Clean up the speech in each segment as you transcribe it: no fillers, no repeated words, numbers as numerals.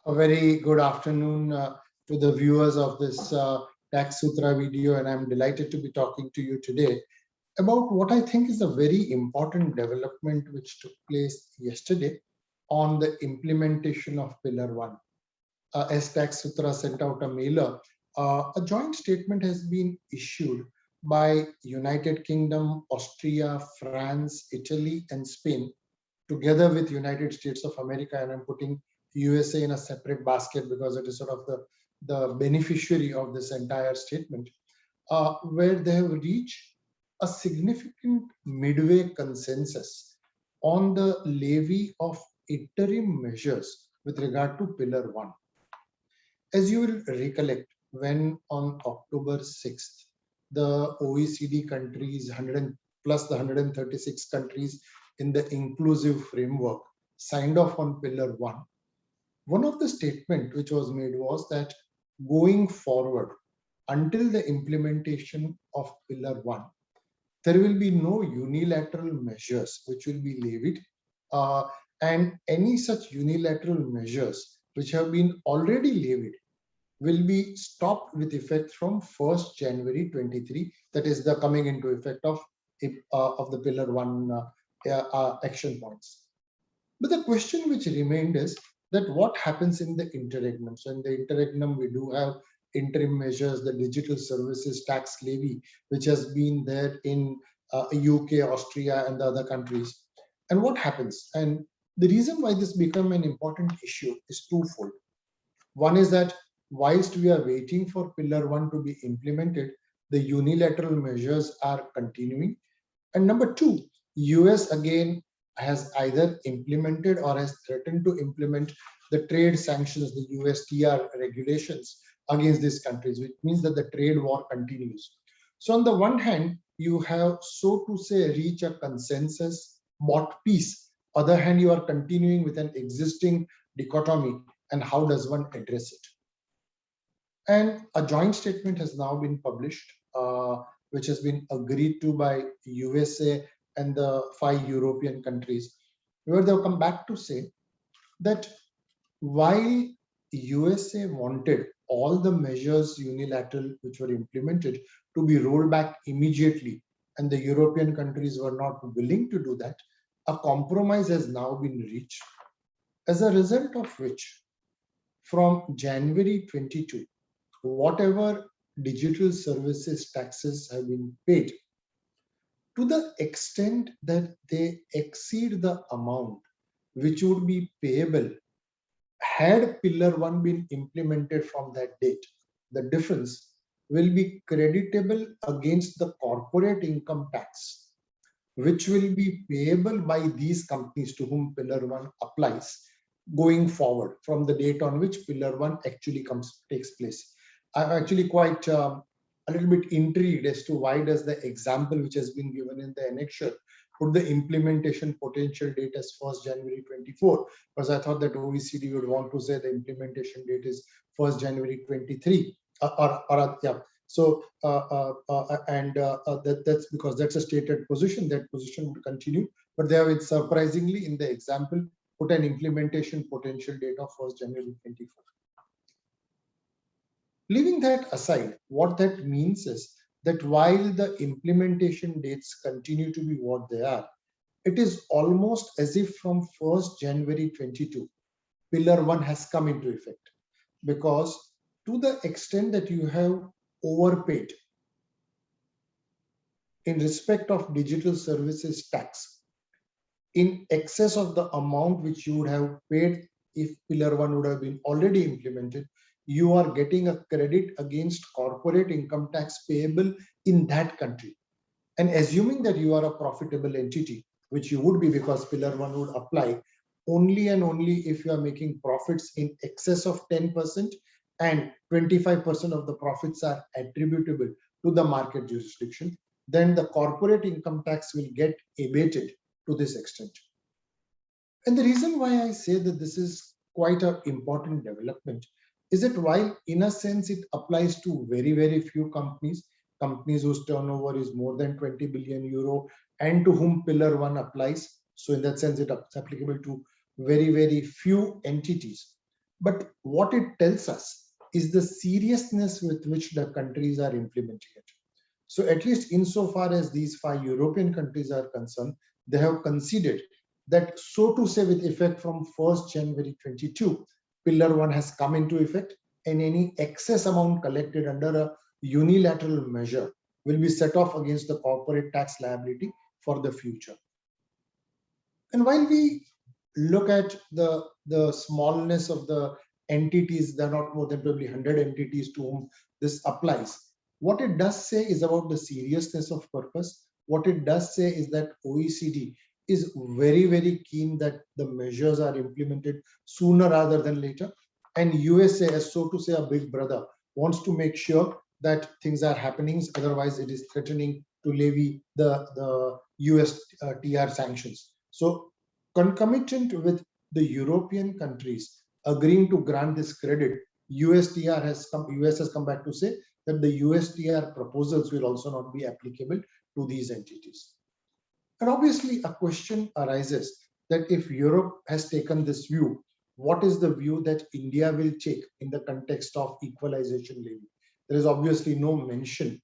A very good afternoon to the viewers of this Tax Sutra video, and I'm delighted to be talking to you today about what I think is a very important development which took place yesterday on the implementation of Pillar 1. As Tax Sutra sent out a mailer, a joint statement has been issued by United Kingdom, Austria, France, Italy, and Spain together with United States of America, and I'm putting USA in a separate basket because it is sort of the beneficiary of this entire statement, where they have reached a significant midway consensus on the levy of interim measures with regard to Pillar 1. As you will recollect, when on October 6th, the OECD countries, 100 plus the 136 countries in the inclusive framework signed off on Pillar 1, one of the statement which was made was that going forward, until the implementation of Pillar 1, there will be no unilateral measures which will be levied, uh, and any such unilateral measures which have been already levied will be stopped with effect from 1st January 23. That is the coming into effect of the Pillar 1 action points. But the question which remained is that what happens in the interregnum? So in the interregnum, we do have interim measures, the digital services tax levy, which has been there in UK, Austria, and the other countries. And what happens? And the reason why this become an important issue is twofold. One is that whilst we are waiting for Pillar 1 to be implemented, the unilateral measures are continuing. And number two, US again has either implemented or has threatened to implement the trade sanctions, the USTR regulations against these countries, which means that the trade war continues. So on the one hand, you have, so to say, reach a consensus, bought peace. Other hand, you are continuing with an existing dichotomy, and how does one address it? And a joint statement has now been published, which has been agreed to by USA and the 5 European countries, where they've come back to say that while USA wanted all the measures unilateral which were implemented to be rolled back immediately, and the European countries were not willing to do that, a compromise has now been reached, as a result of which from January 22, whatever digital services taxes have been paid, to the extent that they exceed the amount which would be payable had Pillar 1 been implemented from that date, the difference will be creditable against the corporate income tax, which will be payable by these companies to whom Pillar 1 applies going forward from the date on which Pillar 1 actually takes place. I'm actually quite a little bit intrigued as to why does the example which has been given in the annexure put the implementation potential date as 1st January 24, because I thought that OECD would want to say the implementation date is 1st January 23, yeah. So that's because that's a stated position. That position would continue, but they have surprisingly in the example put an implementation potential date of 1st January 24. Leaving that aside, what that means is that while the implementation dates continue to be what they are, it is almost as if from 1st January 22, Pillar 1 has come into effect, because to the extent that you have overpaid in respect of digital services tax in excess of the amount which you would have paid if Pillar 1 would have been already implemented, you are getting a credit against corporate income tax payable in that country. And assuming that you are a profitable entity, which you would be because Pillar 1 would apply only and only if you are making profits in excess of 10% and 25% of the profits are attributable to the market jurisdiction, then the corporate income tax will get abated to this extent. And the reason why I say that this is quite an important development is that while in a sense it applies to very, very few companies, companies whose turnover is more than 20 billion euro and to whom Pillar 1 applies. So in that sense, it's applicable to very, very few entities. But what it tells us is the seriousness with which the countries are implementing it. So at least insofar as these 5 European countries are concerned, they have conceded that, so to say, with effect from 1st January 22, Pillar 1 has come into effect, and any excess amount collected under a unilateral measure will be set off against the corporate tax liability for the future. And while we look at the smallness of the entities, there are not more than probably 100 entities to whom this applies. What it does say is about the seriousness of purpose. What it does say is that OECD is very, very keen that the measures are implemented sooner rather than later. And USA, as so to say a big brother, wants to make sure that things are happening. Otherwise, it is threatening to levy the US TR sanctions. So concomitant with the European countries agreeing to grant this credit, US has come back to say that the USTR proposals will also not be applicable to these entities. And obviously a question arises that if Europe has taken this view, what is the view that India will take in the context of equalization levy? There is obviously no mention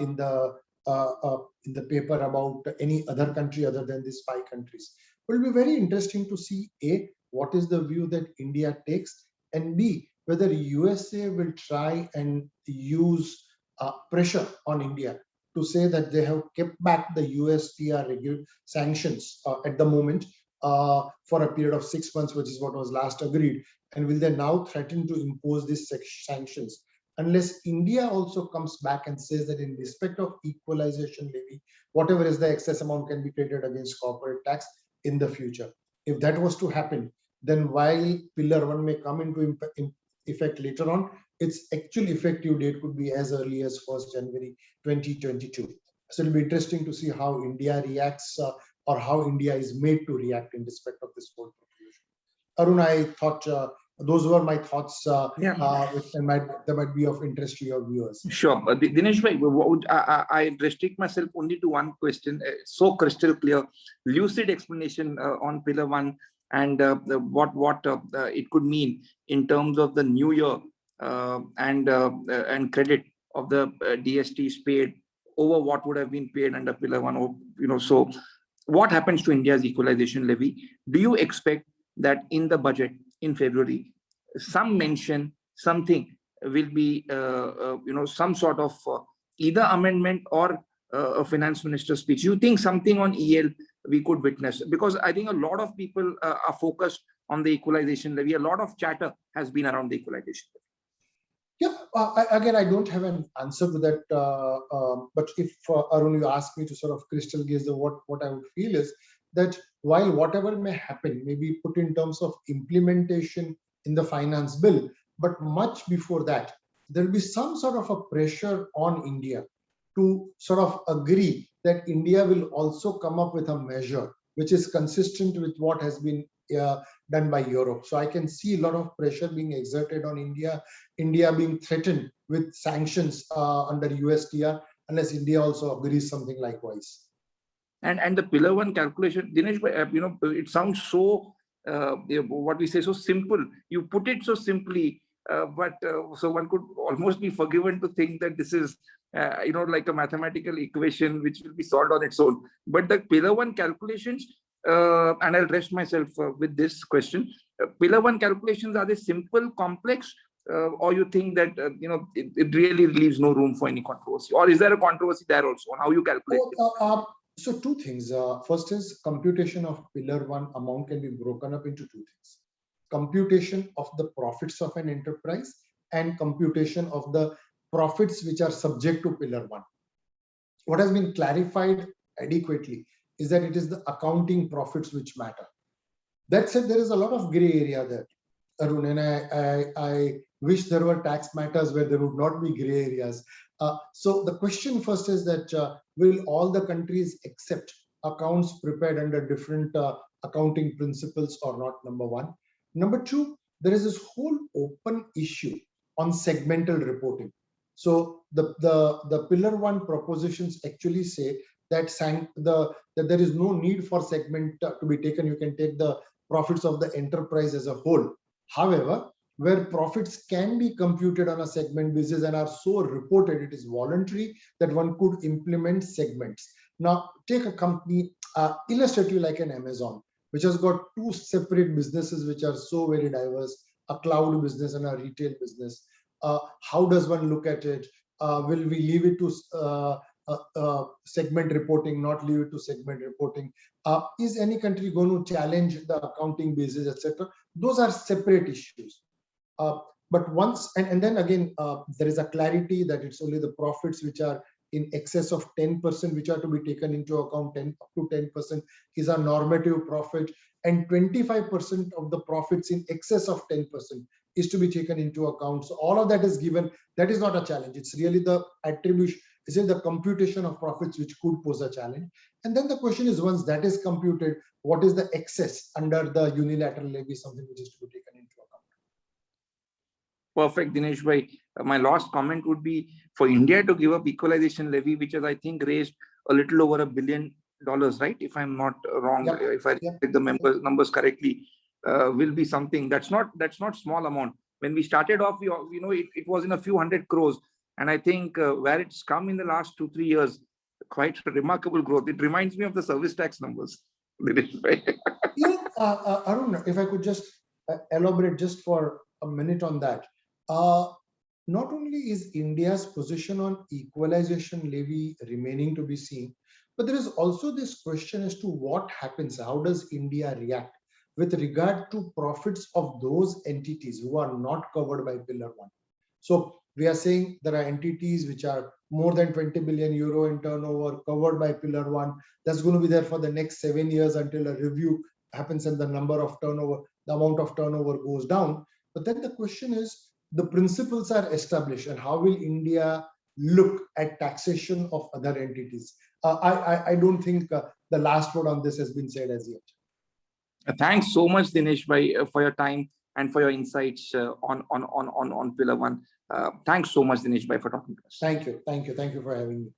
in the paper about any other country other than these 5 countries. It will be very interesting to see A, what is the view that India takes, and B, whether USA will try and use pressure on India to say that they have kept back the USTR sanctions at the moment for a period of 6 months, which is what was last agreed. And will they now threaten to impose these sanctions? Unless India also comes back and says that in respect of equalization levy, whatever is the excess amount can be credited against corporate tax in the future. If that was to happen, then while Pillar 1 may come into effect later on, its actual effective date could be as early as 1st January 2022. So it'll be interesting to see how India reacts or how India is made to react in respect of this whole proposition. Arun, I thought those were my thoughts. They might be of interest to your viewers. Sure. Dinesh, I restrict myself only to one question. So crystal clear, lucid explanation on Pillar 1 and what it could mean in terms of the new year and credit of the DSTs paid over what would have been paid under Pillar 1. So what happens to India's equalization levy? Do you expect that in the budget in February, some mention, something will be, some sort of either amendment or a finance minister's speech? You think something on EL we could witness? Because I think a lot of people are focused on the equalization levy. A lot of chatter has been around the equalization levy. Yeah, again, I don't have an answer to that. But if Arun, you ask me to sort of crystal gaze, what I would feel is that while whatever may happen may be put in terms of implementation in the finance bill, but much before that, there will be some sort of a pressure on India to sort of agree that India will also come up with a measure which is consistent with what has been done by Europe. So I can see a lot of pressure being exerted on India being threatened with sanctions under USTR unless India also agrees something likewise. And the Pillar 1 calculation, Dinesh, it sounds so, what we say, so simple. You put it so simply, but so one could almost be forgiven to think that this is, like a mathematical equation which will be solved on its own. But the Pillar 1 calculations, and I'll rest myself with this question. Pillar 1 calculations, are they simple, complex, or you think that it really leaves no room for any controversy? Or is there a controversy there also on how you calculate it? So two things. First is computation of Pillar 1 amount can be broken up into two things. Computation of the profits of an enterprise and computation of the profits which are subject to Pillar 1. What has been clarified adequately is that it is the accounting profits which matter. That said, there is a lot of gray area there, Arun, and I wish there were tax matters where there would not be gray areas. So the question first is that will all the countries accept accounts prepared under different accounting principles or not, number one. Number two, there is this whole open issue on segmental reporting. So the Pillar 1 propositions actually say that there is no need for segment to be taken. You can take the profits of the enterprise as a whole. However, where profits can be computed on a segment basis and are so reported, it is voluntary that one could implement segments. Now, take a company, illustrative like an Amazon, which has got two separate businesses which are so very diverse, a cloud business and a retail business. How does one look at it? Will we leave it to segment reporting, not leave it to segment reporting? Is any country going to challenge the accounting basis, etc.? Those are separate issues. But once, and then again, there is a clarity that it's only the profits which are in excess of 10% which are to be taken into account. 10 up to 10% is a normative profit, and 25% of the profits in excess of 10% is to be taken into account. So all of that is given. That is not a challenge. It's really the attribution, is it the computation of profits which could pose a challenge. And then the question is, once that is computed, what is the excess under the unilateral levy, something which is to be taken into account. Perfect, Dinesh bhai. My last comment would be for India to give up equalization levy, which has, I think, raised a little over $1 billion, right? If I'm not wrong, Yep. if I get the numbers correctly, will be something that's not small amount. When we started off, it was in a few hundred crores, and I think where it's come in the last 2-3 years, quite a remarkable growth. It reminds me of the service tax numbers. Yeah, Arun, if I could just elaborate just for a minute on that. Not only is India's position on equalization levy remaining to be seen, but there is also this question as to what happens, how does India react with regard to profits of those entities who are not covered by Pillar 1. So we are saying there are entities which are more than 20 billion euro in turnover covered by Pillar 1. That's going to be there for the next 7 years until a review happens and the number of turnover, the amount of turnover goes down. But then the question is, the principles are established, and how will India look at taxation of other entities? I don't think the last word on this has been said as yet. Thanks so much, Dinesh bhai, for your time and for your insights on Pillar 1. Thanks so much, Dinesh bhai, for talking to us. Thank you for having me.